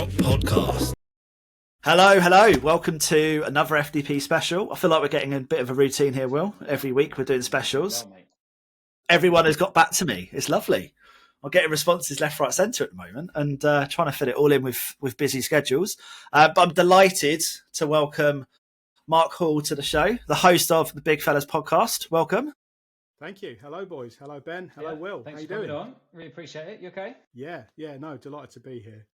Podcast. Hello. Welcome to another FDP special. I feel like we're getting a bit of a routine here, Will. Every week we're doing specials. Everyone has got back to me. It's lovely. I'm getting responses left, right, centre at the moment and trying to fit it all in with busy schedules. But I'm delighted to welcome Mark Hall to the show, the host of the Big Fellas Podcast. Welcome. Thank you. Hello, boys. Hello, Ben. Hello, Will. Thanks How you for coming doing? on. Really appreciate it. You okay? Yeah. No, delighted to be here.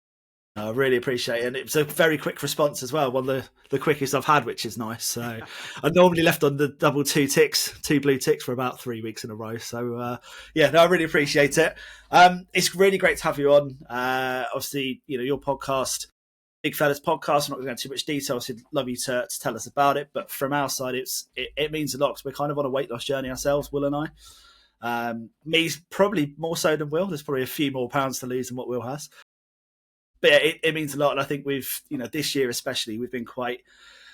I really appreciate it. And it's a very quick response as well. One of the quickest I've had, which is nice. So I normally left on the double two blue ticks for about 3 weeks in a row. So I really appreciate it. It's really great to have you on. Obviously, your podcast, Big Fellas Podcast. I'm not going to go into too much detail. So I'd love you to tell us about it. But from our side, it means a lot because we're kind of on a weight loss journey ourselves, Will and I. Me probably more so than Will. There's probably a few more pounds to lose than what Will has. But yeah, it means a lot. And I think we've, this year especially, we've been quite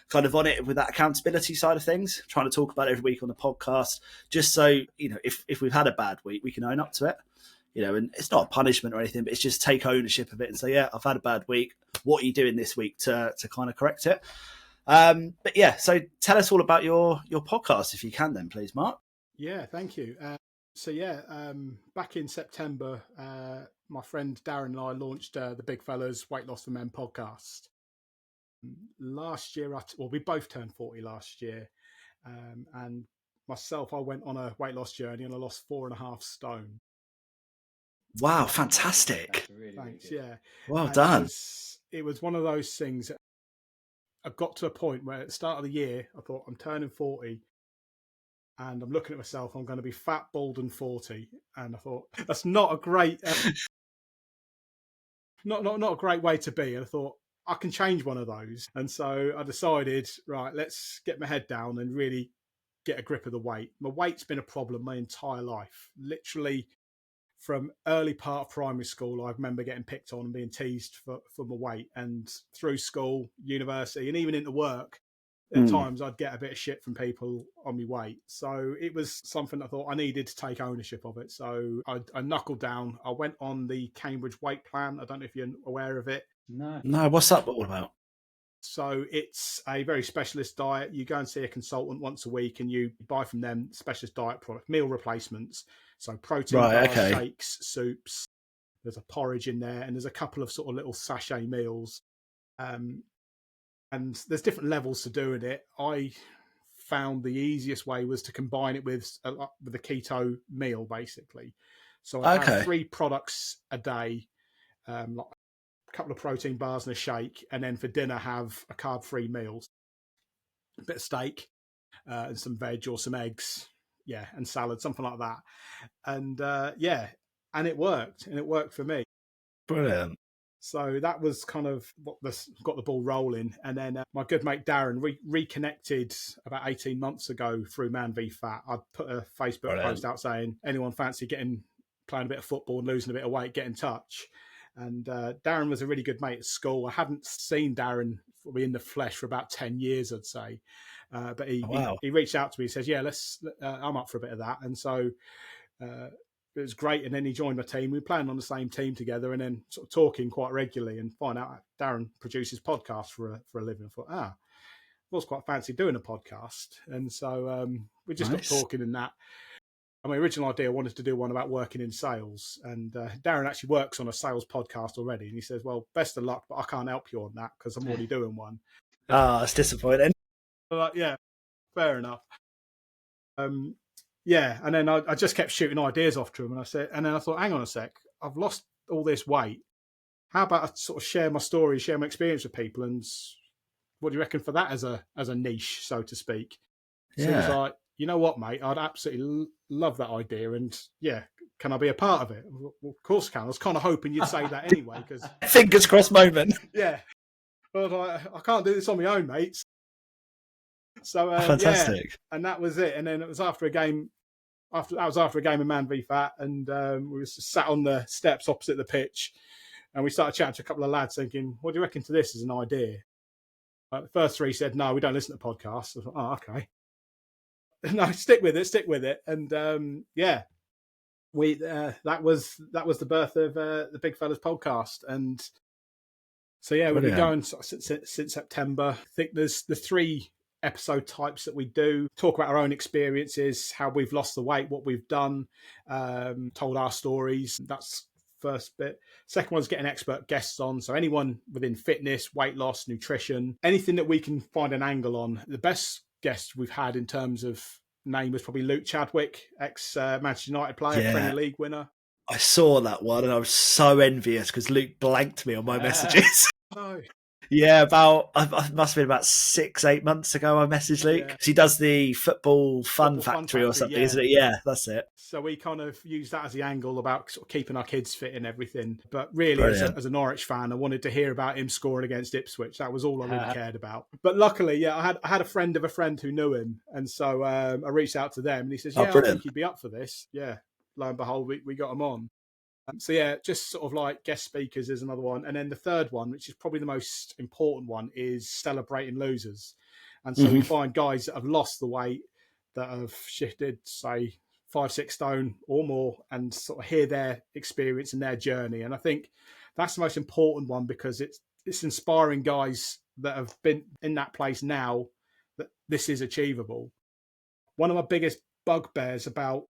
kind of on it with that accountability side of things, trying to talk about it every week on the podcast, just so, if we've had a bad week, we can own up to it, and it's not a punishment or anything, but it's just take ownership of it and say, yeah, I've had a bad week. What are you doing this week to kind of correct it? So tell us all about your podcast, if you can then, please, Mark. Yeah, thank you. Back in September, my friend Darren and I launched the Big Fellas Weight Loss for Men podcast. Last year, we both turned 40 last year. And myself, I went on a weight loss journey and I lost 4.5 stone. Wow, fantastic. Really, Thanks, really yeah. Well done. It was one of those things that I got to a point where at the start of the year, I thought, I'm turning 40. And I'm looking at myself, I'm going to be fat, bald, and 40. And I thought, that's not a great, not a great way to be. And I thought, I can change one of those. And so I decided, right, let's get my head down and really get a grip of the weight. My weight's been a problem my entire life. Literally from early part of primary school, I remember getting picked on and being teased for my weight. And through school, university, and even into work, at times I'd get a bit of shit from people on my weight. So it was something I thought I needed to take ownership of it. So I knuckled down. I went on the Cambridge weight plan. I don't know if you're aware of it. No, what's that all about? So it's a very specialist diet. You go and see a consultant once a week and you buy from them specialist diet product, meal replacements. So protein bars, shakes, soups. There's a porridge in there and there's a couple of sort of little sachet meals. And there's different levels to doing it. I found the easiest way was to combine it with a keto meal, basically. So I have 3 products a day, like a couple of protein bars and a shake, and then for dinner have a carb-free meal, a bit of steak and some veg or some eggs, and salad, something like that. And and it worked for me. Brilliant. So that was kind of what got the ball rolling. And then my good mate Darren reconnected about 18 months ago through Man v Fat. I put a Facebook post out saying, anyone fancy playing a bit of football and losing a bit of weight, get in touch. And Darren was a really good mate at school. I hadn't seen Darren in the flesh for about 10 years, I'd say. But he reached out to me. He says, yeah, I'm up for a bit of that. And so it was great. And then he joined my team. We were playing on the same team together and then sort of talking quite regularly and find out Darren produces podcasts for a living. I thought, I was quite fancy doing a podcast. And so we just got talking and that. And my original idea, I wanted to do one about working in sales. And Darren actually works on a sales podcast already. And he says, well, best of luck, but I can't help you on that because I'm already doing one. It's disappointing. But yeah, fair enough. And then I just kept shooting ideas off to him. And then I thought, hang on a sec, I've lost all this weight. How about I sort of share my story, share my experience with people? And what do you reckon for that as a niche, so to speak? So he was like, you know what, mate, I'd absolutely love that idea. And can I be a part of it? Well, of course I can. I was kind of hoping you'd say that anyway. Because fingers crossed moment. Yeah. But I can't do this on my own, mate. So fantastic. And that was it. And then it was after a game. After a game of Man v Fat, and we were sat on the steps opposite the pitch, and we started chatting to a couple of lads, thinking, "What do you reckon to this as an idea?" The first 3 said, "No, we don't listen to podcasts." I thought, "Oh, okay." No, stick with it, and we that was the birth of the Big Fellas podcast, and So yeah, we've been Brilliant. going since September. I think there's the 3 episode types that we do. Talk about our own experiences, how we've lost the weight, what we've done, told our stories. That's first bit. Second one's getting expert guests on. So anyone within fitness, weight loss, nutrition, anything that we can find an angle on. The best guest we've had in terms of name was probably Luke Chadwick, ex-Manchester United player, Premier League winner. I saw that one and I was so envious because Luke blanked me on my messages. No. Yeah, it must have been about 6-8 months ago I messaged Luke. Yeah. He does the Football Fun Factory or something, isn't it? Yeah, that's it. So we kind of use that as the angle about sort of keeping our kids fit and everything. But really, as a Norwich fan, I wanted to hear about him scoring against Ipswich. That was all I really cared about. But luckily, I had a friend of a friend who knew him. And so I reached out to them and he says, I think he'd be up for this. Yeah, lo and behold, we got him on. So yeah, just sort of like guest speakers is another one. And then the third one, which is probably the most important one, is celebrating losers. And so we find guys that have lost the weight, that have shifted, say, 5-6 stone or more, and sort of hear their experience and their journey. And I think that's the most important one because it's inspiring guys that have been in that place now that this is achievable. One of my biggest bugbears about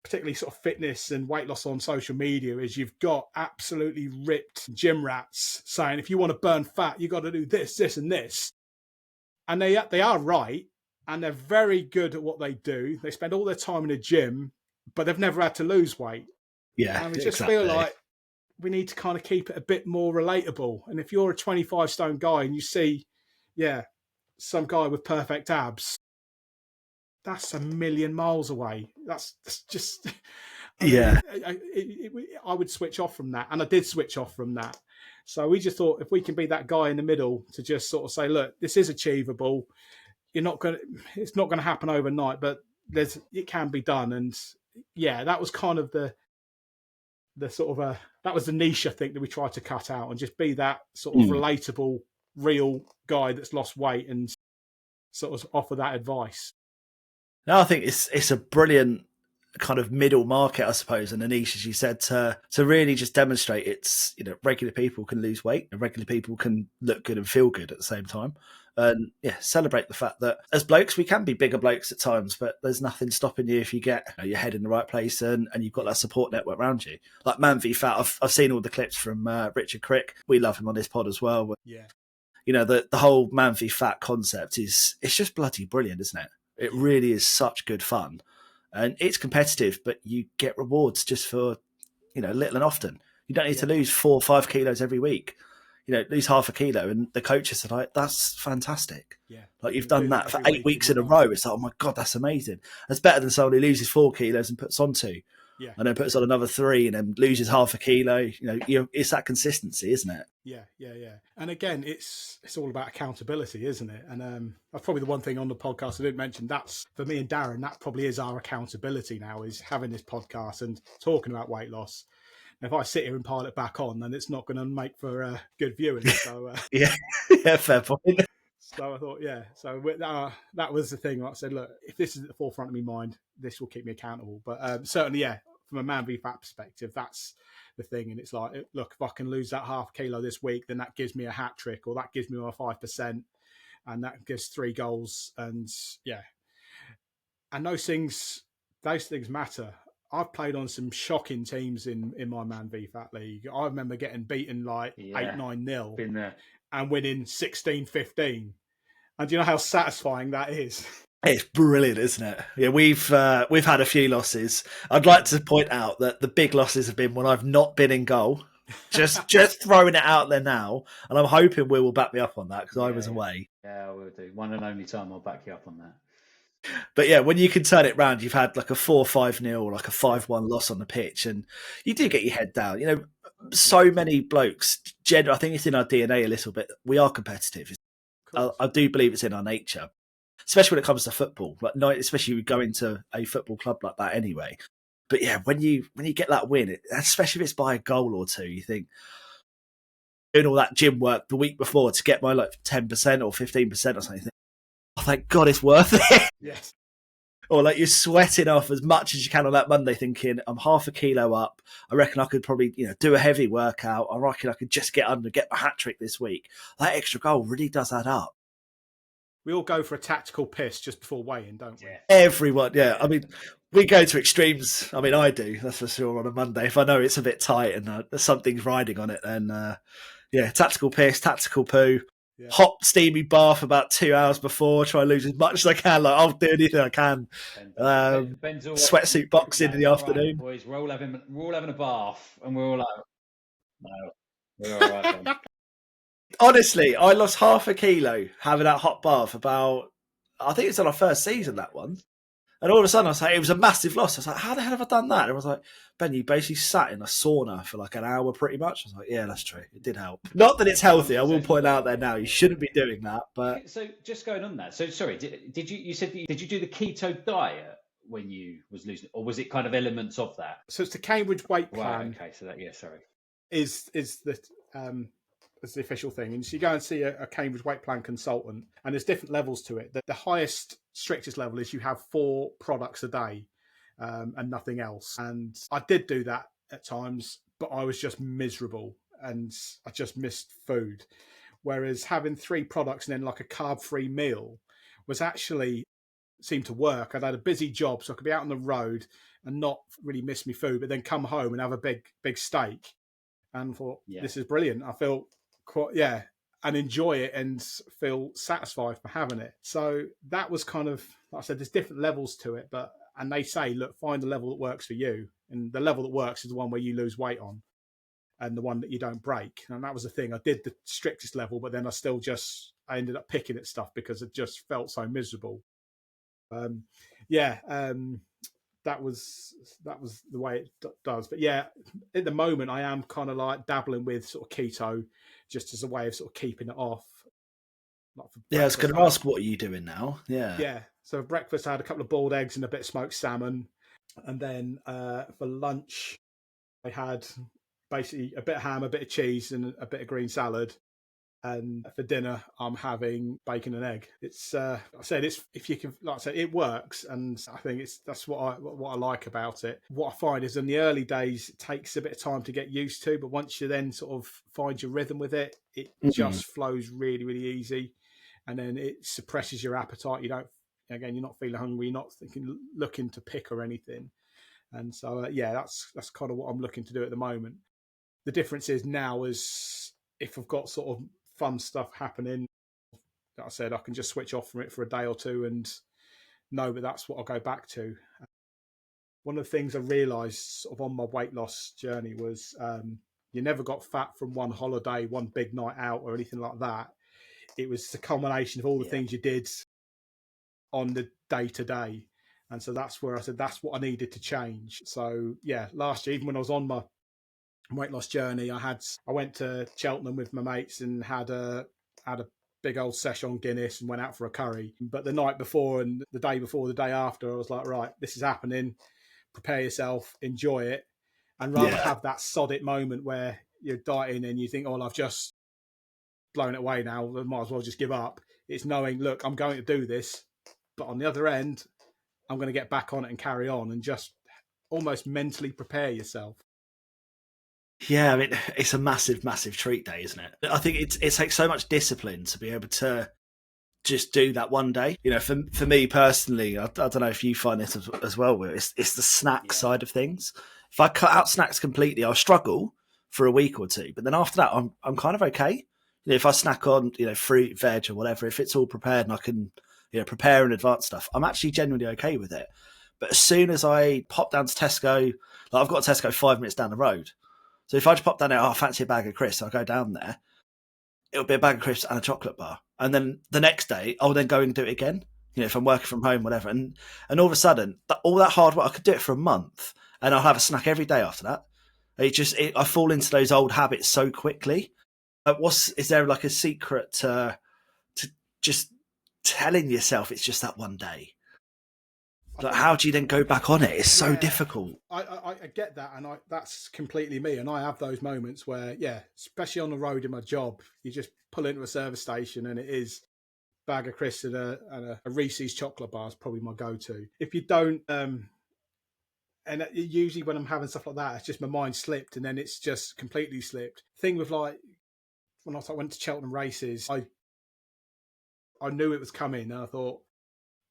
particularly sort of fitness and weight loss on social media is you've got absolutely ripped gym rats saying, if you want to burn fat, you got to do this, this, and this. And they are right. And they're very good at what they do. They spend all their time in a gym, but they've never had to lose weight. Yeah. And we just feel like we need to kind of keep it a bit more relatable. And if you're a 25 stone guy and you see, some guy with perfect abs, that's a million miles away. That's just, I would switch off from that. And I did switch off from that. So we just thought if we can be that guy in the middle to just sort of say, look, this is achievable. It's not going to happen overnight, but it can be done. And that was kind of the sort of that was the niche I think that we tried to cut out and just be that sort of relatable, real guy that's lost weight and sort of offer that advice. No, I think it's a brilliant kind of middle market, I suppose, and a niche, as you said, to really just demonstrate it's, regular people can lose weight and regular people can look good and feel good at the same time. And celebrate the fact that as blokes, we can be bigger blokes at times, but there's nothing stopping you if you get your head in the right place and you've got that support network around you. Like Man v Fat, I've seen all the clips from Richard Crick. We love him on this pod as well. Yeah. The whole Man v Fat concept it's just bloody brilliant, isn't it? It really is such good fun. And it's competitive, but you get rewards just for, little and often. You don't need to lose 4 or 5 kilos every week. Lose half a kilo. And the coaches are like, that's fantastic. Yeah. Like you've done that for 8 weeks in a row. It's like, oh my God, that's amazing. That's better than someone who loses 4 kilos and puts on 2. Yeah. And then puts on another 3 and then loses half a kilo. It's that consistency, isn't it? Yeah. And again, it's all about accountability, isn't it? And that's probably the one thing on the podcast I didn't mention. That's for me and Darren, that probably is our accountability now, is having this podcast and talking about weight loss. And if I sit here and pile it back on, then it's not going to make for good viewing. So fair point. So I thought, so that was the thing. Like I said, look, if this is at the forefront of my mind, this will keep me accountable. But certainly, from a Man v Fat perspective, that's the thing. And it's like, look, if I can lose that half kilo this week, then that gives me a hat trick, or that gives me my 5%, and that gives 3 goals. And and those things matter. I've played on some shocking teams in my Man v Fat league. I remember getting beaten 8-9-0. Been there. And winning 16-15. And do you know how satisfying that is? It's brilliant, isn't it? Yeah, we've had a few losses. I'd like to point out that the big losses have been when I've not been in goal. Just throwing it out there now, and I'm hoping Will back me up on that because I was away. Yeah, I will do. One and only time I'll back you up on that. But when you can turn it round, you've had like a 4-5-0 or like a 5-1 loss on the pitch, and you do get your head down. So many blokes, I think it's in our DNA a little bit. We are competitive. I do believe it's in our nature, especially when it comes to football. Like, especially go into a football club like that anyway. But when you get that win, especially if it's by a goal or 2, you think doing all that gym work the week before to get my 10% or 15% or something. Oh, thank God it's worth it. Yes. Or like you're sweating off as much as you can on that Monday, thinking I'm half a kilo up. I reckon I could probably, do a heavy workout. I reckon I could just get my hat trick this week. That extra goal really does add up. We all go for a tactical piss just before weighing, don't we? Yeah. Everyone, yeah. I mean, we go to extremes. I mean, I do, that's for sure, on a Monday. If I know it's a bit tight and something's riding on it, then tactical piss, tactical poo. Yeah. Hot, steamy bath about 2 hours before. Try and lose as much as I can. Like, I'll do anything I can. Sweatsuit boxing in the afternoon. Right, boys, we're all having a bath, and we're all like, no, we're all right then. Honestly, I lost half a kilo having that hot bath I think it's on our first season, that one. And all of a sudden, I was like, it was a massive loss. I was like, how the hell have I done that? And I was like, Ben, you basically sat in a sauna for like an hour pretty much. I was like, yeah, that's true. It did help. Not that it's healthy. I will point out there now, you shouldn't be doing that. But so just going on that. So sorry, did you do the keto diet when you was losing, or was it kind of elements of that? So it's the Cambridge weight plan. Right, okay, so that, sorry. Is the official thing. And so you go and see a Cambridge weight plan consultant, and there's different levels to it. The highest, strictest level is you have 4 products a day and nothing else. And I did do that at times, but I was just miserable and I just missed food. Whereas having 3 products and then like a carb-free meal was actually seemed to work. I'd had a busy job, so I could be out on the road and not really miss my food, but then come home and have a big steak. And thought, this is brilliant. I feel and enjoy it and feel satisfied for having it. So that was kind of, like I said, there's different levels to it, and they say, look, find the level that works for you. And the level that works is the one where you lose weight on and the one that you don't break. And that was the thing. I did the strictest level, but then I ended up picking at stuff because it just felt so miserable. That was the way it does. But yeah, at the moment I am kind of like dabbling with sort of keto just as a way of sort of keeping it off. I was going to ask, what are you doing now? Yeah. So for breakfast I had a couple of boiled eggs and a bit of smoked salmon. And then for lunch I had basically a bit of ham, a bit of cheese and a bit of green salad. And for dinner, I'm having bacon and egg. It's I said, it's, if you can, like I said, it works, and I think that's what I like about it. What I find is in the early days, it takes a bit of time to get used to, but once you then sort of find your rhythm with it, it just flows really, really easy, and then it suppresses your appetite. You're not feeling hungry, you're not looking to pick or anything, and so that's kind of what I'm looking to do at the moment. The difference is now is if I've got sort of fun stuff happening, like I said, I can just switch off from it for a day or two and know that that's what I'll go back to. One of the things I realised sort of on my weight loss journey was you never got fat from one holiday, one big night out or anything like that. It was the culmination of all the things you did on the day to day. And so that's where I said, that's what I needed to change. So last year, even when I was on my weight loss journey, I went to Cheltenham with my mates and had a big old sesh on Guinness and went out for a curry. But the night before and the day before, the day after, I was like, right, this is happening. Prepare yourself, enjoy it, and rather have that sod it moment where you're dieting and you think, oh, I've just blown it away now, I might as well just give up. It's knowing, look, I'm going to do this, but on the other end, I'm going to get back on it and carry on, and just almost mentally prepare yourself. Yeah, I mean, it's a massive, massive treat day, isn't it? I think it takes so much discipline to be able to just do that one day. For me personally, I don't know if you find this as well, Will, it's the snack side of things. If I cut out snacks completely, I'll struggle for a week or two. But then after that, I'm kind of okay. If I snack on, fruit, veg or whatever, if it's all prepared and I can, prepare in advance stuff, I'm actually genuinely okay with it. But as soon as I pop down to Tesco, like I've got a Tesco 5 minutes down the road. So if I just pop down there, I fancy a bag of crisps, I'll go down there. It'll be a bag of crisps and a chocolate bar. And then the next day, I'll then go and do it again. If I'm working from home, whatever. And all of a sudden, all that hard work, I could do it for a month and I'll have a snack every day after that. I fall into those old habits so quickly. Is there like a secret to just telling yourself it's just that one day? Like, how do you then go back on it? It's so difficult. I get that, and that's completely me. And I have those moments where, especially on the road in my job, you just pull into a service station and it is bag of crisps and a Reese's chocolate bar is probably my go-to. If you don't, and usually when I'm having stuff like that, it's just my mind slipped and then it's just completely slipped. Thing with like, when I went to Cheltenham races, I knew it was coming and I thought,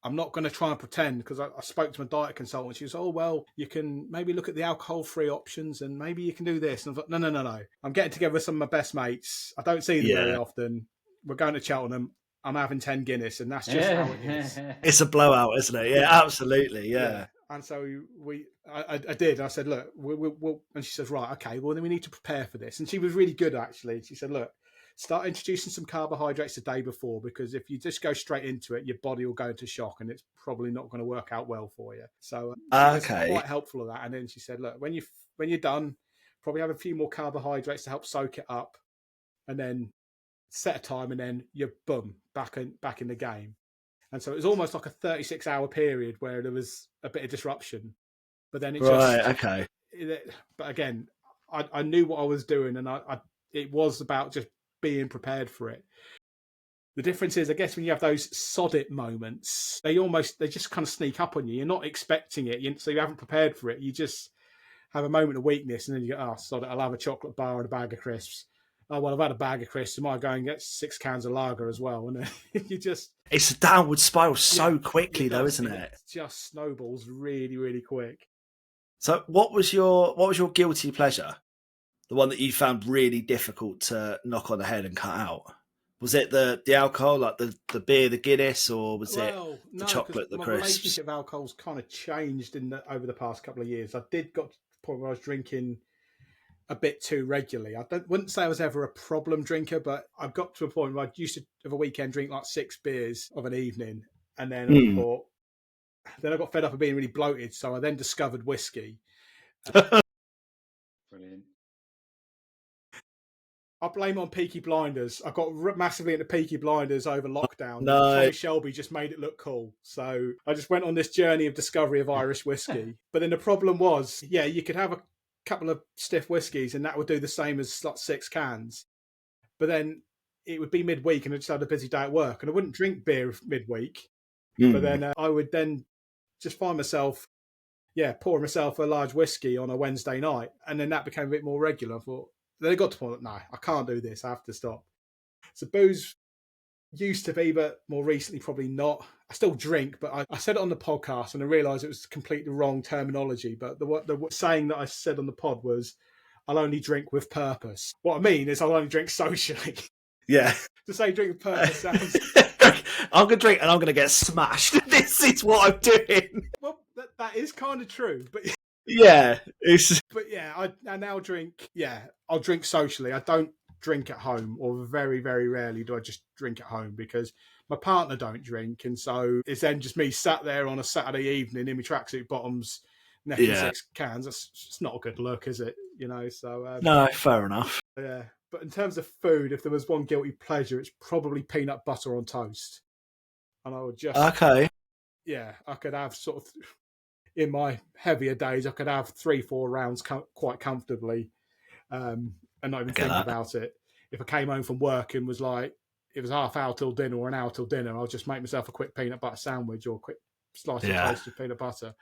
I'm not going to try and pretend, because I spoke to my diet consultant. She was, oh, well, you can maybe look at the alcohol-free options and maybe you can do this. And I thought, no. I'm getting together with some of my best mates. I don't see them very often. We're going to Cheltenham. I'm having 10 Guinness, and that's just how it is. It's a blowout, isn't it? Yeah, absolutely. Yeah. And so I did. I said, look, we'll, and she says, right, okay, well, then we need to prepare for this. And she was really good, actually. She said, look, start introducing some carbohydrates the day before, because if you just go straight into it, your body will go into shock and it's probably not going to work out well for you. So it's quite helpful of that. And then she said, look, when you're done, probably have a few more carbohydrates to help soak it up, and then set a time, and then you're back in the game. And so it was almost like a 36-hour period where there was a bit of disruption, but then but again, I knew what I was doing, and it was about just being prepared for it. The difference is, I guess, when you have those sod it moments, they just kind of sneak up on you. You're not expecting it, so you haven't prepared for it. You just have a moment of weakness, and then you go, oh, sod it, I'll have a chocolate bar and a bag of crisps. Oh, well, I've had a bag of crisps. I might go and get 6 cans of lager as well. And you just... It's a downward spiral so quickly, though, isn't it? It just snowballs really, really quick. So what was your guilty pleasure? The one that you found really difficult to knock on the head and cut out? Was it the alcohol, like the beer, the Guinness, or was it the chocolate, the crisps? My relationship with alcohol's kind of changed over the past couple of years. I did got to the point where I was drinking a bit too regularly. Wouldn't say I was ever a problem drinker, but I got to a point where I used to, of a weekend, drink like 6 beers of an evening. And then then I got fed up of being really bloated. So I then discovered whiskey. Brilliant. I blame it on Peaky Blinders. I got massively into Peaky Blinders over lockdown. No. Tommy Shelby just made it look cool. So I just went on this journey of discovery of Irish whiskey. But then the problem was, you could have a couple of stiff whiskies and that would do the same as like 6 cans. But then it would be midweek and I just had a busy day at work and I wouldn't drink beer midweek. But then I would then just find myself, pouring myself a large whiskey on a Wednesday night. And then that became a bit more regular. I thought, then it got to the point that, no, I can't do this. I have to stop. So booze used to be, but more recently probably not. I still drink, but I said it on the podcast and I realised it was completely wrong terminology. But the saying that I said on the pod was, I'll only drink with purpose. What I mean is I'll only drink socially. Yeah. To say drink with purpose sounds... I'm going to drink and I'm going to get smashed. This is what I'm doing. Well, that is kind of true, but... Yeah. But I now drink, I'll drink socially. I don't drink at home, or very, very rarely do I just drink at home because my partner don't drink. And so it's then just me sat there on a Saturday evening in my tracksuit bottoms, necking 6 cans. That's just not a good look, is it? So... no, fair enough. Yeah. But in terms of food, if there was one guilty pleasure, it's probably peanut butter on toast. And I would just... Okay. Yeah, I could have sort of... In my heavier days, I could have 3-4 rounds quite comfortably and not even think about it. If I came home from work and was like, it was half hour till dinner or an hour till dinner, I'll just make myself a quick peanut butter sandwich or a quick slice of toast with peanut butter.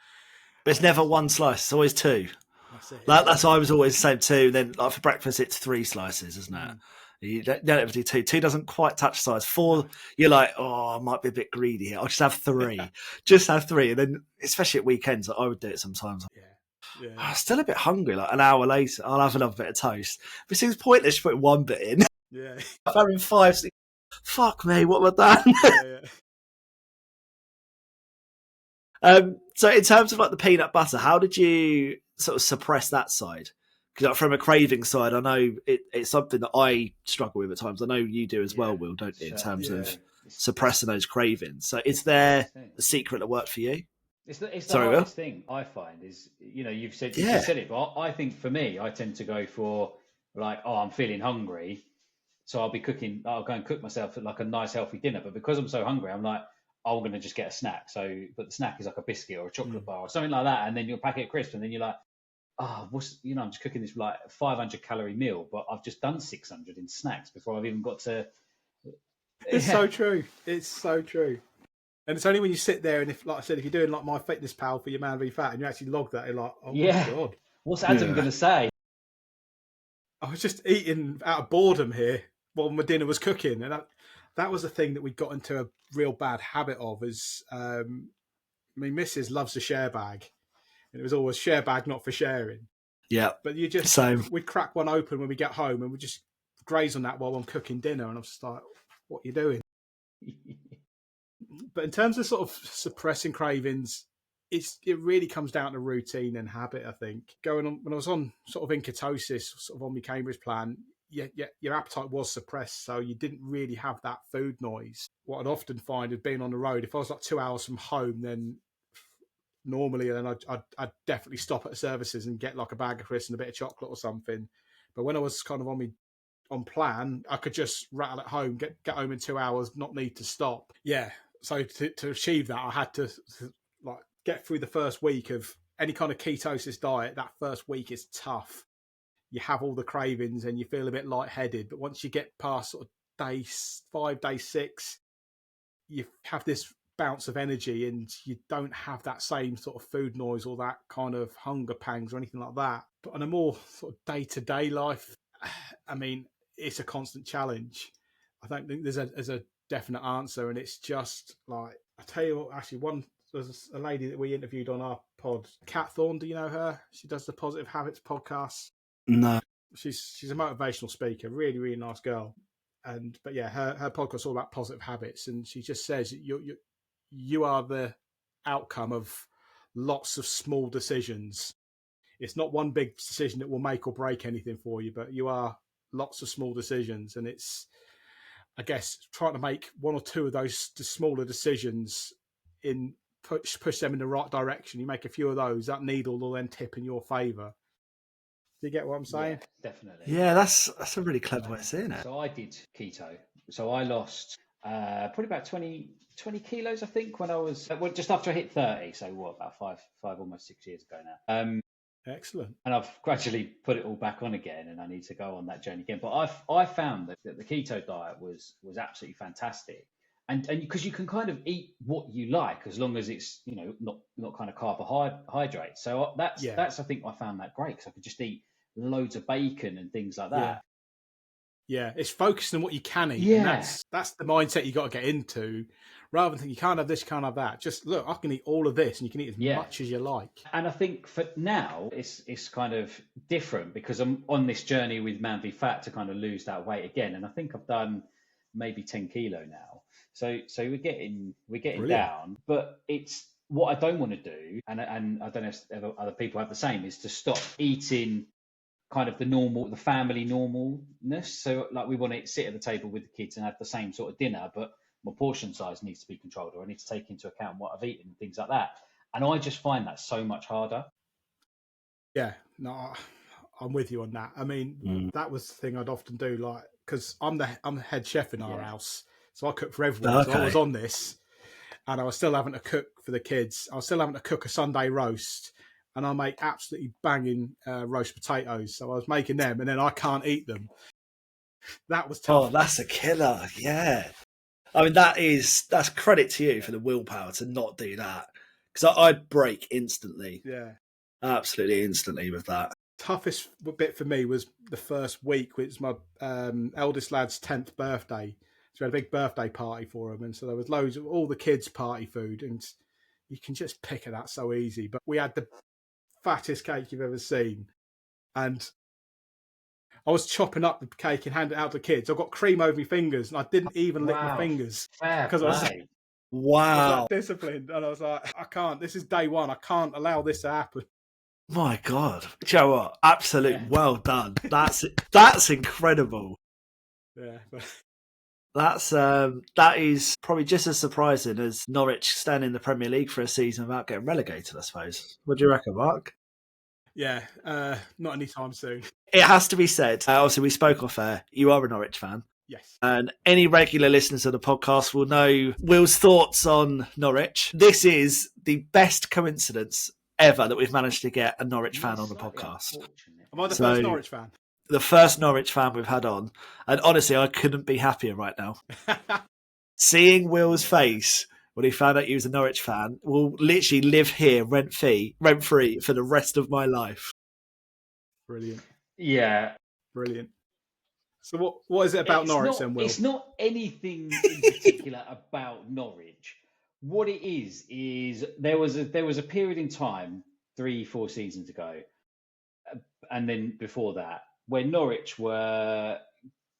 But it's never one slice, it's always 2. That's it. That's why I was always the same 2. Then like for breakfast, it's 3 slices, isn't it? You don't ever do 2. 2 doesn't quite touch size. 4, you're like, oh, I might be a bit greedy here. I'll just have 3. Just have 3. And then, especially at weekends, I would do it sometimes. Yeah. I'm still a bit hungry. Like an hour later, I'll have another bit of toast. But it seems pointless to put 1 bit in. Yeah. I'm having 5, 6. Fuck me, what have I done? So in terms of like the peanut butter, how did you sort of suppress that side? Because like, from a craving side, I know it's something that I struggle with at times. I know you do as well, Will, don't you? In terms of suppressing those cravings. So is there a secret that worked for you? It's the hardest thing I find is, you've said it, but I think for me, I tend to go for like, oh, I'm feeling hungry. So I'll go and cook myself like a nice healthy dinner. But because I'm so hungry, I'm like, I'm going to just get a snack. But the snack is like a biscuit or a chocolate bar or something like that. And then you'll packet of crisps and then you're like, I'm just cooking this like 500 calorie meal, but I've just done 600 in snacks before I've even got to It's so true. It's so true. And it's only when you sit there and if, like I said, if you're doing like My Fitness Pal for your Man v Fat and you actually log that, you're like, oh my God. What's Adam going to say? I was just eating out of boredom here while my dinner was cooking. And that was the thing that we got into a real bad habit of is, my missus loves a share bag. And it was always share bag, not for sharing. Yeah. But we'd crack one open when we get home and we'd just graze on that while I'm cooking dinner. And I'm just like, what are you doing? But in terms of sort of suppressing cravings, it really comes down to routine and habit, I think. Going on, when I was on sort of in ketosis, sort of on my Cambridge plan, your appetite was suppressed, so you didn't really have that food noise. What I'd often find is being on the road, if I was like 2 hours from home, then normally then I'd definitely stop at the services and get like a bag of crisps and a bit of chocolate or something. But when I was kind of on plan, I could just rattle at home, get home in 2 hours, not need to stop. Yeah. So to achieve that, I had to like get through the first week of any kind of ketosis diet. That first week is tough. You have all the cravings and you feel a bit lightheaded. But once you get past sort of day 5, day 6, you have this bounce of energy and you don't have that same sort of food noise or that kind of hunger pangs or anything like that. But on a more sort of day-to-day life, I mean, it's a constant challenge. I don't think there's a definite answer, and it's just like, I tell you what, actually, there's a lady that we interviewed on our pod, Kat Thorne, do you know her? She does the Positive Habits podcast. No. She's a motivational speaker, really, really nice girl. But yeah, her podcast is all about positive habits, and she just says you are the outcome of lots of small decisions. It's not one big decision that will make or break anything for you, but you are lots of small decisions, and it's, I guess, trying to make one or two of those smaller decisions push them in the right direction. You make a few of those, that needle will then tip in your favour. Do you get what I'm saying? Yeah, definitely. Yeah, that's a really clever way of saying it. So I did keto. So I lost probably about 20 kilos, I think, when I was just after I hit 30. So what, about five, almost 6 years ago now. Excellent. And I've gradually put it all back on again, and I need to go on that journey again. But I found that the keto diet was absolutely fantastic, and because you can kind of eat what you like as long as it's not kind of carbohydrate. So that's I think I found that great, because I could just eat loads of bacon and things like that. Yeah, it's focusing on what you can eat. Yeah. And that's the mindset you got to get into, rather than think you can't have this, you can't have that. Just look, I can eat all of this, and you can eat as much as you like. And I think for now, it's kind of different, because I'm on this journey with Man v Fat to kind of lose that weight again. And I think I've done maybe 10 kilo now. So we're getting Brilliant. Down, but it's what I don't want to do. And I don't know if other people have the same, is to stop eating kind of the family normalness. So like, we want to sit at the table with the kids and have the same sort of dinner, but my portion size needs to be controlled, or I need to take into account what I've eaten and things like that. And I just find that so much harder. Yeah, no, I'm with you on that. I mean, that was the thing I'd often do, like, because I'm the head chef in our house, so I cook for everyone. Okay. So I was on this, and I was still having to cook for the kids. I was still having to cook a Sunday roast, and I make absolutely banging roast potatoes. So I was making them, and then I can't eat them. That was tough. Oh, that's a killer. Yeah. I mean, that's credit to you for the willpower to not do that. Because I'd break instantly. Yeah. Absolutely instantly with that. Toughest bit for me was the first week, which was my eldest lad's 10th birthday. So we had a big birthday party for him. And so there was loads of all the kids' party food. And you can just pick at that so easy. But we had the fattest cake you've ever seen. And I was chopping up the cake and handing it out to the kids. I got cream over my fingers, and I didn't even lick my fingers because I was that disciplined. And I was like, I can't. This is day one. I can't allow this to happen. My God, do you know what? Well done. That's incredible. Yeah, that is probably just as surprising as Norwich staying in the Premier League for a season without getting relegated, I suppose. What do you reckon, Mark? Yeah, not anytime soon. It has to be said, obviously we spoke off air, you are a Norwich fan. Yes. And any regular listeners of the podcast will know Will's thoughts on Norwich. This is the best coincidence ever that we've managed to get a Norwich fan on the podcast. Am I the first Norwich fan? The first Norwich fan we've had on. And honestly, I couldn't be happier right now. Seeing Will's face when he found out he was a Norwich fan will literally live here rent free for the rest of my life. Brilliant. Yeah. Brilliant. So what is it about Norwich then, Will? It's not anything in particular about Norwich. What it is there was a period in time 3-4 seasons ago, and then before that, where Norwich were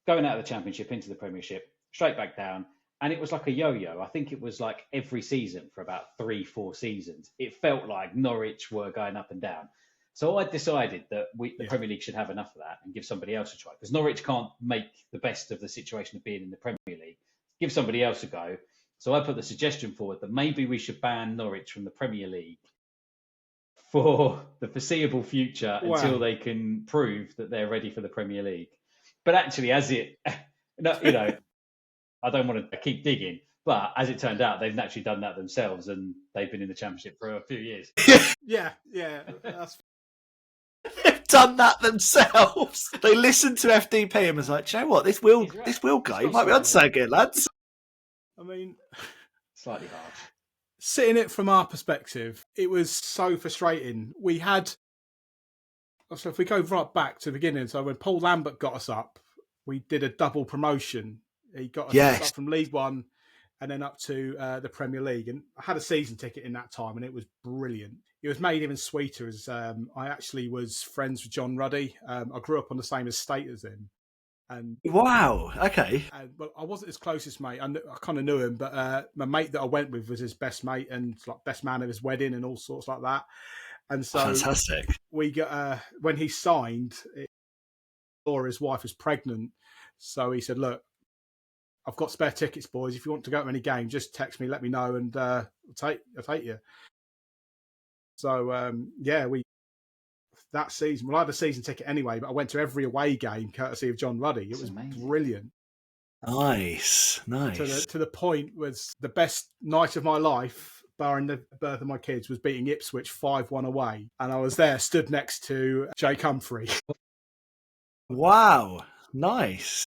going out of the Championship into the Premiership, straight back down, and it was like a yo-yo. I think it was like every season for about 3-4 seasons. It felt like Norwich were going up and down. So I decided that the Premier League should have enough of that and give somebody else a try, because Norwich can't make the best of the situation of being in the Premier League. Give somebody else a go. So I put the suggestion forward that maybe we should ban Norwich from the Premier League for the foreseeable future until they can prove that they're ready for the Premier League. But actually, I don't want to keep digging, but as it turned out, they've actually done that themselves, and they've been in the Championship for a few years. Yeah. They've done that themselves. They listened to FDP and was like, "Do you know what? This Will guy might be on something, lads." I mean, slightly harsh. Sitting it from our perspective, it was so frustrating. We had, so if we go right back to the beginning, so when Paul Lambert got us up, we did a double promotion. He got us up from League One and then up to the Premier League. And I had a season ticket in that time, and it was brilliant. It was made even sweeter as I actually was friends with John Ruddy. I grew up on the same estate as him. And wow, okay. But I wasn't his closest mate. I kind of knew him, but my mate that I went with was his best mate and like best man at his wedding and all sorts like that. And so fantastic. We got when he signed, or his wife was pregnant, so he said, "Look, I've got spare tickets, boys. If you want to go to any game, just text me, let me know, and I'll take you." So that season, well, I had a season ticket anyway, but I went to every away game courtesy of John Ruddy. It was brilliant. Nice. To the point was the best night of my life, barring the birth of my kids, was beating Ipswich 5-1 away, and I was there, stood next to Jake Humphrey. Wow, nice.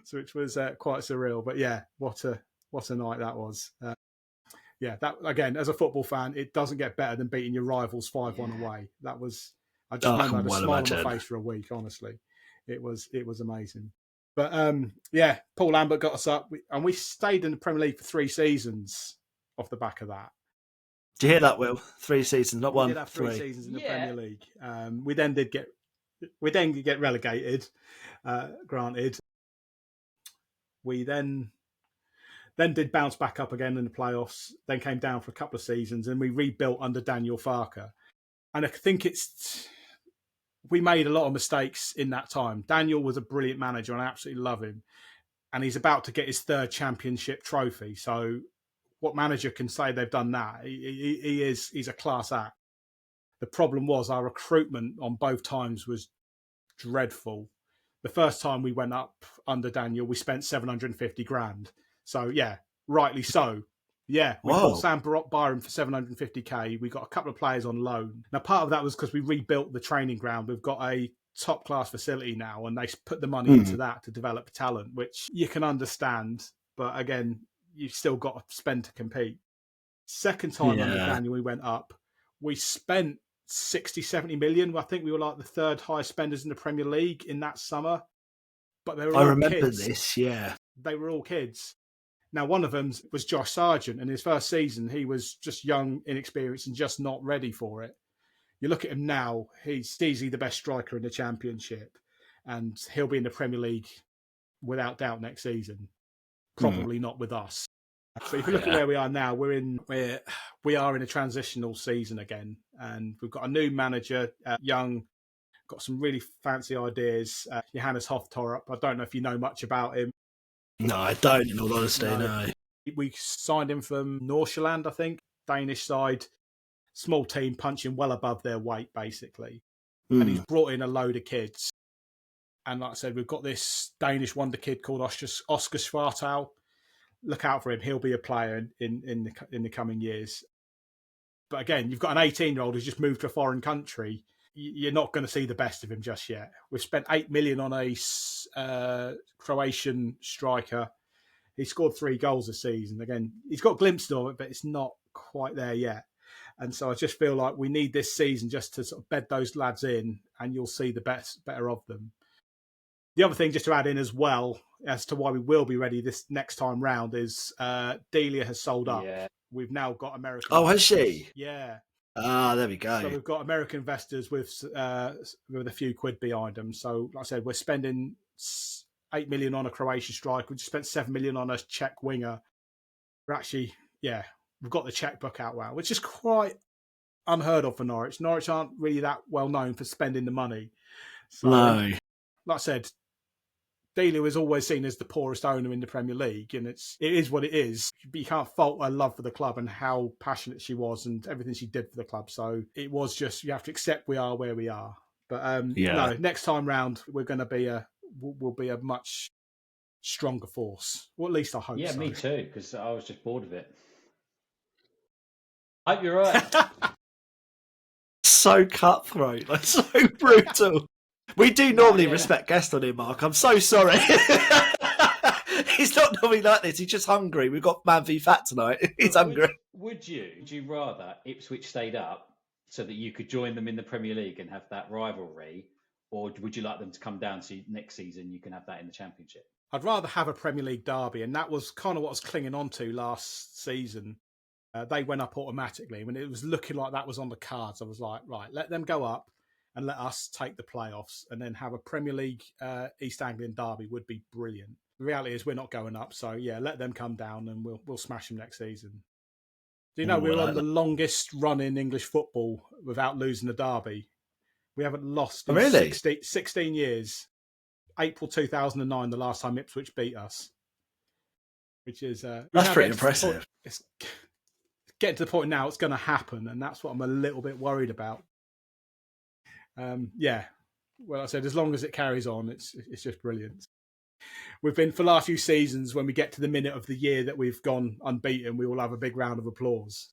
So which was quite surreal, but yeah, what a night that was. That again, as a football fan, it doesn't get better than beating your rivals 5-1 away. That was, I just remember I had a smile on my face for a week. Honestly, it was amazing. But Paul Lambert got us up, and we stayed in the Premier League for 3 seasons off the back of that. Did you hear that, Will? 3 seasons, not one. We did have 3 seasons in the Premier League. We then did get relegated. Granted, we then did bounce back up again in the playoffs, then came down for a couple of seasons, and we rebuilt under Daniel Farker. And I think we made a lot of mistakes in that time. Daniel was a brilliant manager, and I absolutely love him. And he's about to get his 3rd championship trophy. So what manager can say they've done that? He's a class act. The problem was our recruitment on both times was dreadful. The first time we went up under Daniel, we spent 750 grand. So, rightly so. Yeah, we bought Sam Byron for 750k. We got a couple of players on loan. Now, part of that was because we rebuilt the training ground. We've got a top-class facility now, and they put the money into that to develop talent, which you can understand. But again, you've still got to spend to compete. Second time under Daniel, we went up. We spent 60, 70 million. I think we were like the 3rd highest spenders in the Premier League in that summer. But they were all remember kids. This, yeah. They were all kids. Now, one of them was Josh Sargent. In his first season, he was just young, inexperienced, and just not ready for it. You look at him now, he's easily the best striker in the Championship, and he'll be in the Premier League without doubt next season. Probably not with us. So if you look at where we are now, we are in a transitional season again, and we've got a new manager, young, got some really fancy ideas. Johannes Hoftorp. I don't know if you know much about him. No, I don't, in all honesty, no. We signed him from Nordsjælland, I think, Danish side. Small team punching well above their weight, basically. And he's brought in a load of kids. And like I said, we've got this Danish wonder kid called Oscar Schwartau. Look out for him. He'll be a player in the coming years. But again, you've got an 18-year-old who's just moved to a foreign country. You're not going to see the best of him just yet. We've spent 8 million on a Croatian striker. He scored 3 goals this season. Again, he's got glimpses of it, but it's not quite there yet. And so I just feel like we need this season just to sort of bed those lads in, and you'll see the better of them. The other thing, just to add in as well, as to why we will be ready this next time round, is Delia has sold up. Yeah. We've now got American. Oh, has she? Yeah. Ah, there we go. So we've got American investors with a few quid behind them. So, like I said, we're spending 8 million on a Croatian striker. We just spent 7 million on a Czech winger. We're actually, we've got the checkbook out well, which is quite unheard of for Norwich. Norwich aren't really that well known for spending the money. So, no. Like I said, Delia was always seen as the poorest owner in the Premier League, and it is what it is. But you can't fault her love for the club and how passionate she was and everything she did for the club. So it was just, you have to accept we are where we are. But no, next time round we're going to we'll be a much stronger force. Well, at least I hope. Yeah, so. Me too, because I was just bored of it. I hope you're right. So cutthroat, like so brutal. We do normally respect guests on here, Mark. I'm so sorry. He's not normally like this. He's just hungry. We've got Man v Fat tonight. He's hungry. Would you rather Ipswich stayed up so that you could join them in the Premier League and have that rivalry, or would you like them to come down so next season you can have that in the Championship? I'd rather have a Premier League derby, and that was kind of what I was clinging on to last season. They went up automatically. When it was looking like that was on the cards, I was like, right, let them go up and let us take the playoffs, and then have a Premier League East Anglian derby would be brilliant. The reality is we're not going up, so let them come down and we'll smash them next season. Do you know we're on the longest run in English football without losing a derby? We haven't lost in 16 years. April 2009, the last time Ipswich beat us, which is that's pretty impressive. It's getting to the point now it's going to happen, and that's what I'm a little bit worried about. Well, I said, as long as it carries on, it's just brilliant. We've been, for the last few seasons, when we get to the minute of the year that we've gone unbeaten, we will have a big round of applause.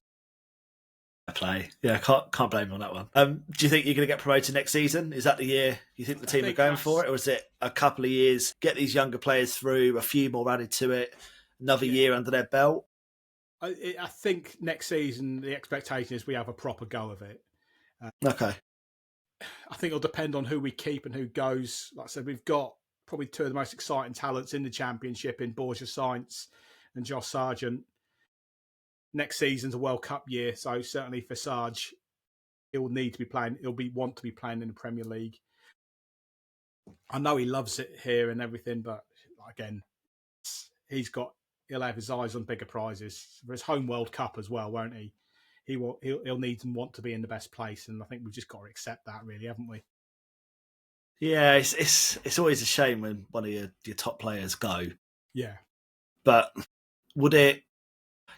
Play. Yeah, can't blame him on that one. Do you think you're going to get promoted next season? Is that the year you think the team are going for it? Or is it a couple of years, get these younger players through, a few more added to it, another year under their belt? I think next season, the expectation is we have a proper go of it. Okay. I think it'll depend on who we keep and who goes. Like I said, we've got probably two of the most exciting talents in the Championship in Borja Sainz and Josh Sargent. Next season's a World Cup year, so certainly for Sarge, he'll need to be playing. Want to be playing in the Premier League. I know he loves it here and everything, but again, he'll have his eyes on bigger prizes for his home World Cup as well, won't he? He'll need and want to be in the best place, and I think we've just got to accept that, really, haven't we? Yeah, it's always a shame when one of your top players go. Yeah, but would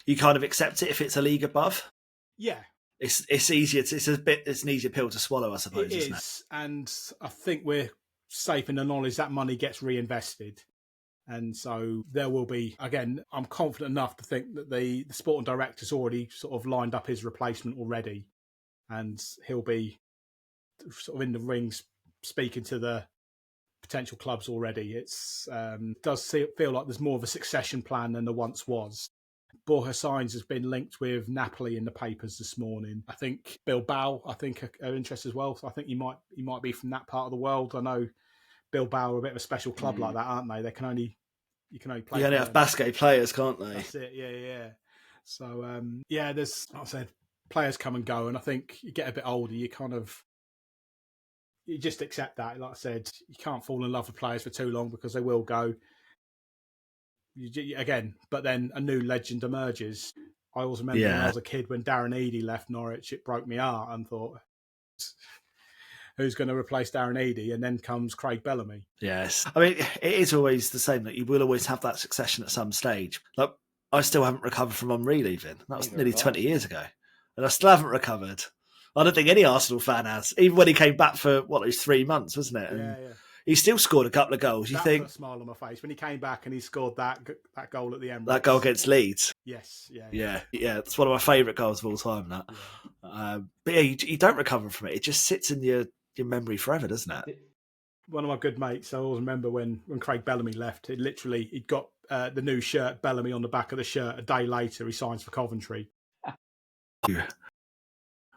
you kind of accept it if it's a league above? Yeah, it's easier. It's an easier pill to swallow, I suppose. Isn't it? And I think we're safe in the knowledge that money gets reinvested. And so there will be, again, I'm confident enough to think that the sporting director's already sort of lined up his replacement already. And he'll be sort of in the rings speaking to the potential clubs already. It does feel like there's more of a succession plan than there once was. Borja Sainz has been linked with Napoli in the papers this morning. I think Bilbao, are interested as well. So I think he might be from that part of the world. I know Bilbao are a bit of a special club like that, aren't they? You can only play. Yeah, they have Basque players, can't they? That's it. Yeah. So there's, like I said, players come and go, and I think you get a bit older, you just accept that. Like I said, you can't fall in love with players for too long because they will go. But then a new legend emerges. I always remember when I was a kid when Darren Eadie left Norwich, it broke my heart and thought, who's going to replace Darren Eadie? And then comes Craig Bellamy. Yes. I mean, it is always the same that you will always have that succession at some stage. Like, I still haven't recovered from Henri leaving. That was nearly 20 years ago. And I still haven't recovered. I don't think any Arsenal fan has. Even when he came back for, it was 3 months, wasn't it? And he still scored a couple of goals. That put a smile on my face when he came back and he scored that goal at the Emirates. That goal against Leeds. Yes, yeah. It's one of my favourite goals of all time. That, but you don't recover from it. It just sits in your memory forever, doesn't it? One of my good mates, I always remember when Craig Bellamy left. He'd got the new shirt, Bellamy on the back of the shirt. A day later, he signs for Coventry.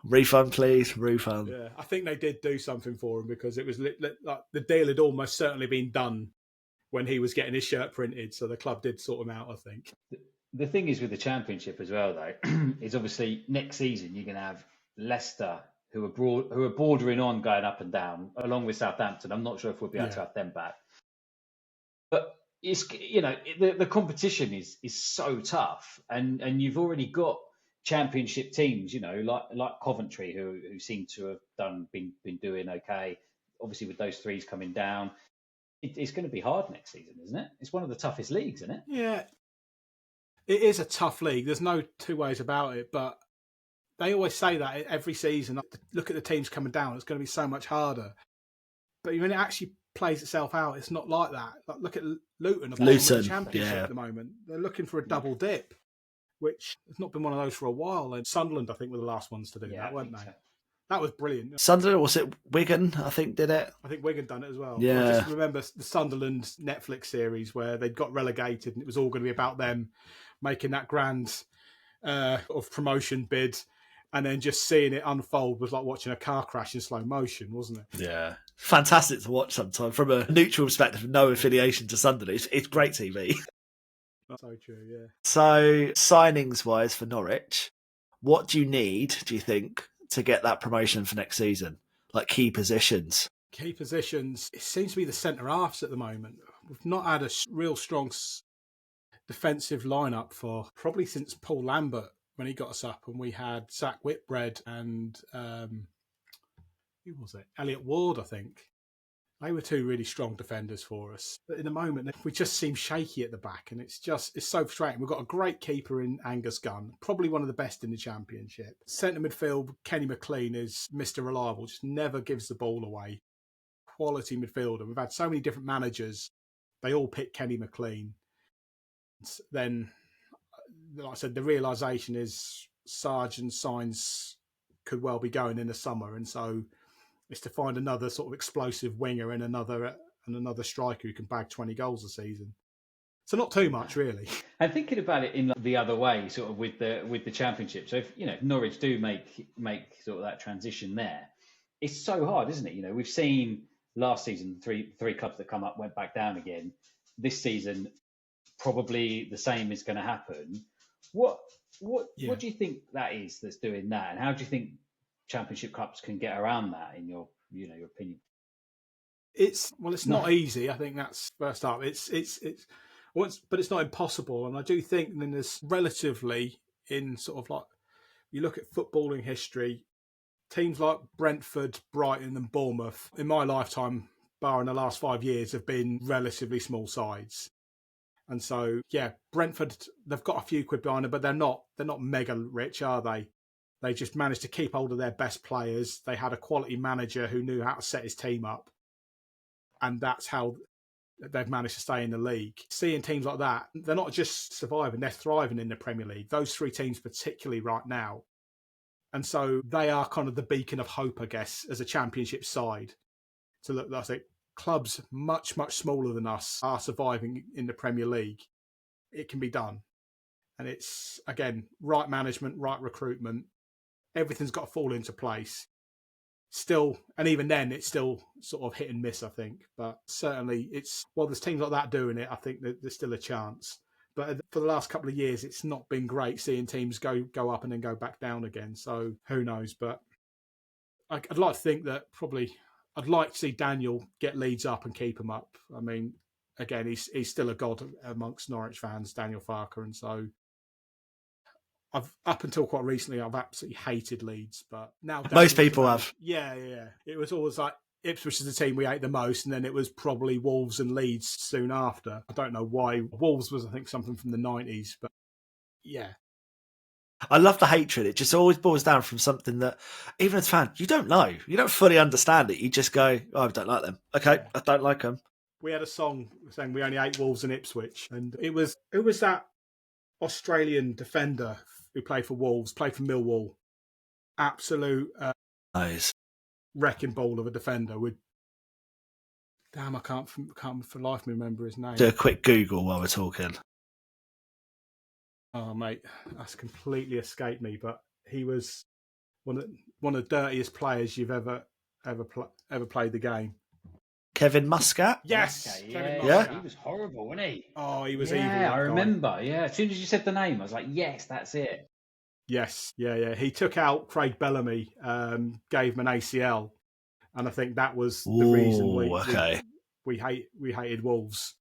Refund, please. Refund. Yeah, I think they did do something for him because it was like the deal had almost certainly been done when he was getting his shirt printed. So the club did sort him out, I think. The thing is with the Championship as well, though, is obviously next season you're going to have Leicester, who are bordering on going up and down, along with Southampton. I'm not sure if we'll be able to have them back. But it's the competition is so tough, and you've already got Championship teams, like Coventry, who seem to have been doing okay. Obviously, with those threes coming down, it's going to be hard next season, isn't it? It's one of the toughest leagues, isn't it? Yeah, it is a tough league. There's no two ways about it. But they always say that every season. Look at the teams coming down; it's going to be so much harder. But when it actually plays itself out, it's not like that. Like, look at Luton, the Championship at the moment. They're looking for a double dip, which has not been one of those for a while. And Sunderland, I think, were the last ones to do that, weren't they? So. That was brilliant. Sunderland, was it Wigan, I think, did it? I think Wigan done it as well. Yeah. I just remember the Sunderland Netflix series where they'd got relegated and it was all going to be about them making that grand of promotion bid, and then just seeing it unfold was like watching a car crash in slow motion, wasn't it? Yeah. Fantastic to watch sometimes. From a neutral perspective, no affiliation to Sunderland. It's great TV. That's so true, yeah. So, signings-wise for Norwich, what do you need, do you think, to get that promotion for next season? Like key positions? Key positions, it seems to be the centre-halves at the moment. We've not had a real strong defensive lineup for probably since Paul Lambert, when he got us up, and we had Zach Whitbread and who was it? Elliot Ward, I think. They were two really strong defenders for us. But in the moment, we just seem shaky at the back, and it's so frustrating. We've got a great keeper in Angus Gunn, probably one of the best in the Championship. Centre midfield, Kenny McLean is Mr. Reliable, just never gives the ball away. Quality midfielder. We've had so many different managers. They all pick Kenny McLean. Then, like I said, the realisation is Sarge and Sainz could well be going in the summer, and so it's to find another sort of explosive winger and another striker who can bag 20 goals a season. So not too much, really. And thinking about it in the other way, sort of with the Championship. So if Norwich do make sort of that transition there, it's so hard, isn't it? We've seen last season three clubs that come up went back down again. This season, probably the same is going to happen. What do you think that is that's doing that, and how do you think Championship clubs can get around that, in your opinion? It's not easy. I think that's first up. But it's not impossible. And I do think then there's relatively in sort of like you look at footballing history, teams like Brentford, Brighton, and Bournemouth in my lifetime, bar in the last 5 years, have been relatively small sides. And so, Brentford, they've got a few quid behind them, but they're not mega rich, are they? They just managed to keep hold of their best players. They had a quality manager who knew how to set his team up. And that's how they've managed to stay in the league. Seeing teams like that, they're not just surviving, they're thriving in the Premier League. Those three teams particularly right now. And so they are kind of the beacon of hope, I guess, as a Championship side. So look, I think clubs much, much smaller than us are surviving in the Premier League. It can be done. And it's, again, right management, right recruitment. Everything's got to fall into place. Still, and even then, it's still sort of hit and miss, I think. But certainly, there's teams like that doing it, I think that there's still a chance. But for the last couple of years, it's not been great seeing teams go up and then go back down again. So who knows? But I'd like to think that probably I'd like to see Daniel get Leeds up and keep them up. I mean, again, he's still a god amongst Norwich fans, Daniel Farker, and so up until quite recently, I've absolutely hated Leeds, but now most people have. Yeah. It was always like Ipswich is the team we hate the most, and then it was probably Wolves and Leeds soon after. I don't know why. Wolves was, I think, something from the 90s, but yeah. I love the hatred. It just always boils down from something that, even as a fan, you don't know. You don't fully understand it. You just go, I don't like them. Okay, I don't like them. We had a song saying we only hate Wolves and Ipswich, and it was that Australian defender who played for Wolves, played for Millwall. Absolute nice. Wrecking ball of a defender. Damn, I can't for life me remember his name. Do a quick Google while we're talking. Oh, mate, that's completely escaped me. But he was one of the dirtiest players you've ever played the game. Kevin Muscat? Yes. Kevin Muscat. He was horrible, wasn't he? Oh, he was evil. Yeah, I remember. Yeah, as soon as you said the name, I was like, yes, that's it. Yes, yeah. He took out Craig Bellamy, gave him an ACL, and I think that was the reason we hated Wolves.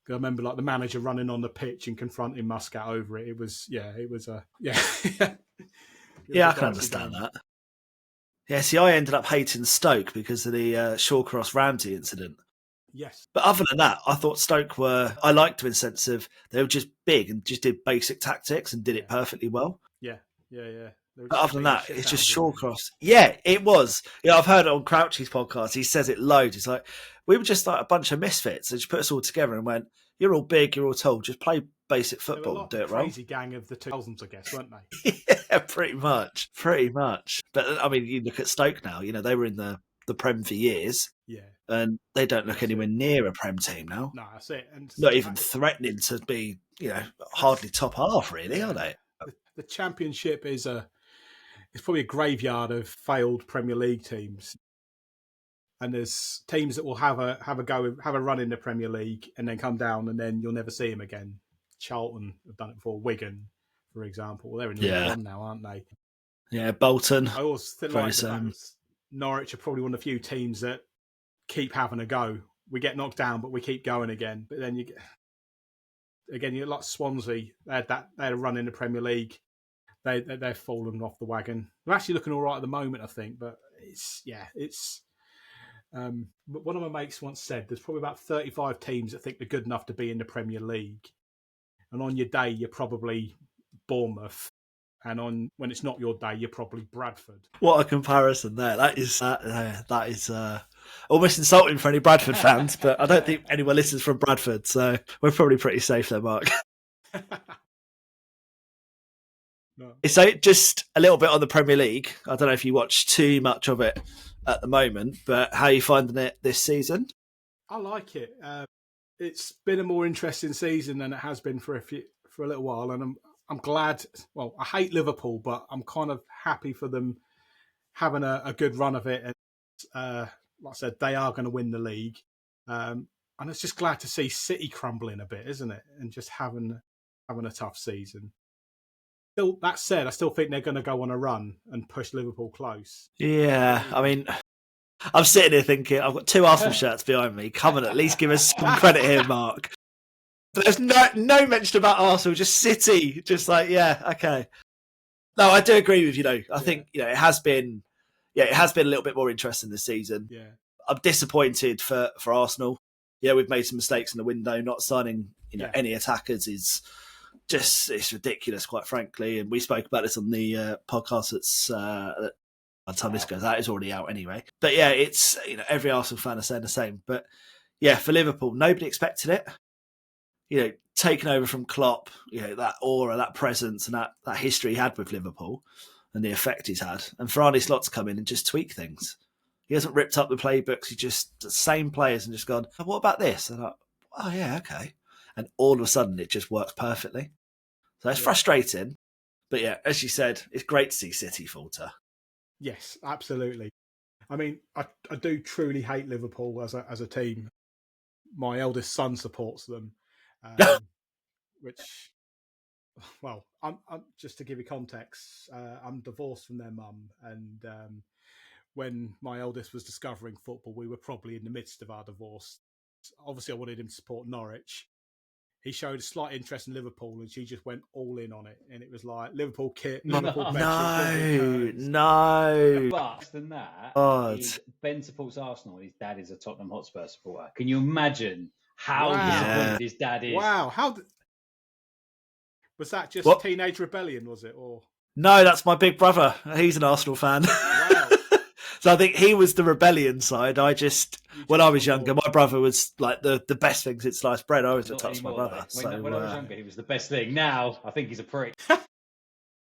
I remember like the manager running on the pitch and confronting Muscat over it. It was a yeah, I can understand that. Yeah, see, I ended up hating Stoke because of the Shawcross Ramsey incident. Yes. But other than that, I thought Stoke I liked them in the sense of they were just big and just did basic tactics and did it perfectly well. Yeah. But other than that, it's just Shawcross. Yeah, it was. Yeah, I've heard it on Crouchy's podcast. He says it loads. It's like, we were just like a bunch of misfits. They just put us all together and went, you're all big, you're all tall, just play basic football and do it right. Crazy gang of the 2000s, I guess, weren't they? Yeah, pretty much. But I mean, you look at Stoke now, they were in the Prem for years. Yeah. And they don't look anywhere near a Prem team now. No, that's it. And not even threatening to be, hardly top half, really, are they? The Championship is it's probably a graveyard of failed Premier League teams. And there's teams that will have a run in the Premier League and then come down and then you'll never see them again. Charlton have done it before. Wigan, for example. Well, they're in League One now, aren't they? Yeah, Bolton. I always think Norwich are probably one of the few teams that keep having a go. We get knocked down, but we keep going again. But then you're like Swansea. They had a run in the Premier League. They've fallen off the wagon. They're actually looking all right at the moment, I think. But but one of my mates once said there's probably about 35 teams that think they're good enough to be in the Premier League, and on your day you're probably Bournemouth, and when it's not your day you're probably Bradford. What a comparison there! That is almost insulting for any Bradford fans, but I don't think anyone listens from Bradford, so we're probably pretty safe there, Mark. No. So just a little bit on the Premier League. I don't know if you watch too much of it at the moment, but how are you finding it this season? I like it. It's been a more interesting season than it has bin for a little while, and I'm glad. Well, I hate Liverpool, but I'm kind of happy for them having a good run of it. And like I said, they are going to win the league, and it's just glad to see City crumbling a bit, isn't it? And just having a tough season. Still, that said, I still think they're going to go on a run and push Liverpool close. Yeah, I mean, I'm sitting here thinking, I've got 2 Arsenal shirts behind me. Come on, at least give us some credit here, Mark. But there's no mention about Arsenal, just City. Just like, yeah, okay. No, I do agree with you, though. I think, it has been a little bit more interesting this season. Yeah. I'm disappointed for Arsenal. Yeah, we've made some mistakes in the window. Not signing, any attackers is just, it's ridiculous, quite frankly. And we spoke about this on the podcast that's by the time this goes out, it's already out anyway. But yeah, it's, every Arsenal fan is saying the same. But yeah, for Liverpool, nobody expected it. Taking over from Klopp, that aura, that presence, and that history he had with Liverpool and the effect he's had. And for Arne Slot to come in and just tweak things. He hasn't ripped up the playbooks. He just, the same players and just gone, oh, what about this? And I'm like, oh yeah, okay. And all of a sudden it just works perfectly. So it's frustrating. But yeah, as you said, it's great to see City falter. Yes, absolutely. I mean, I do truly hate Liverpool as a team. My eldest son supports them, which, well, I'm just to give you context, I'm divorced from their mum, and when my eldest was discovering football, we were probably in the midst of our divorce. Obviously, I wanted him to support Norwich. He showed a slight interest in Liverpool, and she just went all in on it. And it was like Liverpool kit, Liverpool benches, no. But than that, Ben supports Arsenal, and his dad is a Tottenham Hotspur supporter. Can you imagine how disappointed his dad is? Wow, was that just teenage rebellion? Was it or? No, that's my big brother. He's an Arsenal fan. Wow. So I think he was the rebellion side. When I was younger, my brother was like the best thing since sliced bread. I always touched my brother. When I was younger, he was the best thing. Now, I think he's a prick.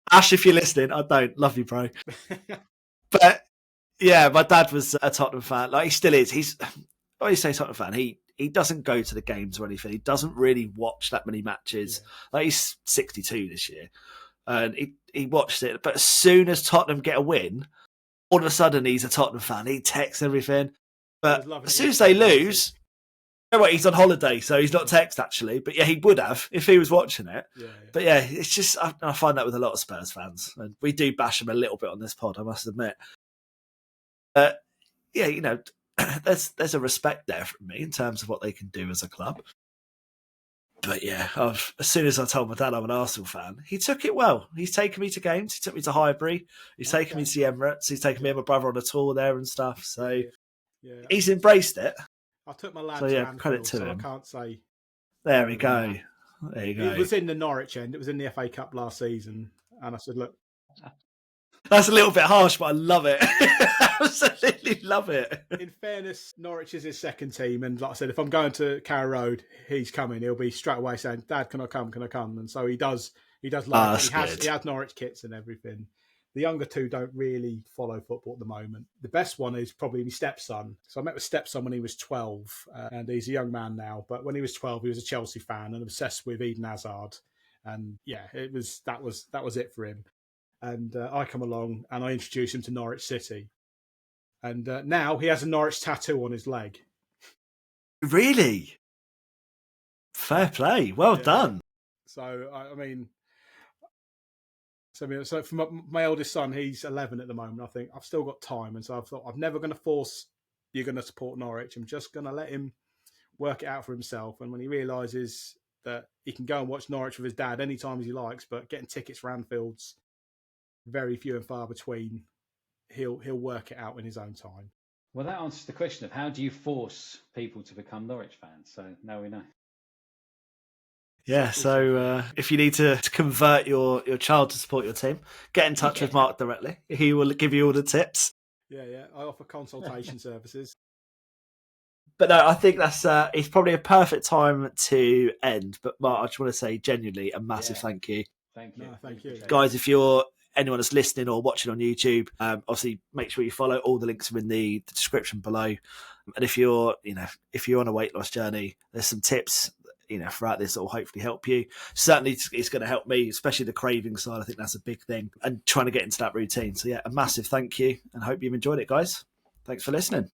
Ash, if you're listening, I don't. Love you, bro. But yeah, my dad was a Tottenham fan. Like, he still is. I say Tottenham fan, he doesn't go to the games or anything. He doesn't really watch that many matches. Yeah. Like, he's 62 this year. And he watched it. But as soon as Tottenham get a win, all of a sudden he's a Tottenham fan. He texts everything. But as soon as they lose, you know what, he's on holiday, so he's not text actually. But yeah, he would have if he was watching it. Yeah. But yeah, it's just, I find that with a lot of Spurs fans. And we do bash them a little bit on this pod, I must admit. But yeah, you know, there's a respect there from me in terms of what they can do as a club. But yeah, as soon as I told my dad I'm an Arsenal fan, he took it well. He's taken me to games. He took me to Highbury. He's taken me to the Emirates. He's taken me and my brother on a tour there and stuff. So he's embraced it. I took my lad to Anfield, credit to him. I can't say. There we go. There you go. It was in the Norwich end. It was in the FA Cup last season. And I said, look. That's a little bit harsh, but I love it. Absolutely love it. In fairness, Norwich is his second team. And like I said, if I'm going to Carrow Road, he's coming. He'll be straight away saying, Dad, can I come? Can I come? And so he does like it. He has Norwich kits and everything. The younger two don't really follow football at the moment. The best one is probably my stepson. So I met with stepson when he was 12, and he's a young man now. But when he was 12, he was a Chelsea fan and obsessed with Eden Hazard. And yeah, that was it for him. And I come along and I introduce him to Norwich City. And now he has a Norwich tattoo on his leg. Really? Fair play. Well done. So, I mean... So for my eldest son, he's 11 at the moment. I think I've still got time. And so I've thought, I'm never going to force you're going to support Norwich. I'm just going to let him work it out for himself. And when he realises that he can go and watch Norwich with his dad anytime he likes, but getting tickets for Anfield's very few and far between, he'll work it out in his own time. Well, that answers the question of how do you force people to become Norwich fans? So now we know. Yeah, so if you need to convert your child to support your team, get in touch with Mark directly. He will give you all the tips. Yeah. I offer consultation services. But no, I think that's it's probably a perfect time to end. But Mark, I just want to say genuinely a massive thank you. Thank you. No, thank you. Guys, if you're anyone that's listening or watching on YouTube, obviously make sure you follow. All the links are in the description below. And if you're on a weight loss journey, there's some tips throughout this that will hopefully help you. Certainly it's going to help me, especially the craving side. I think that's a big thing, and trying to get into that routine. So yeah, a massive thank you, and hope you've enjoyed it, guys. Thanks for listening.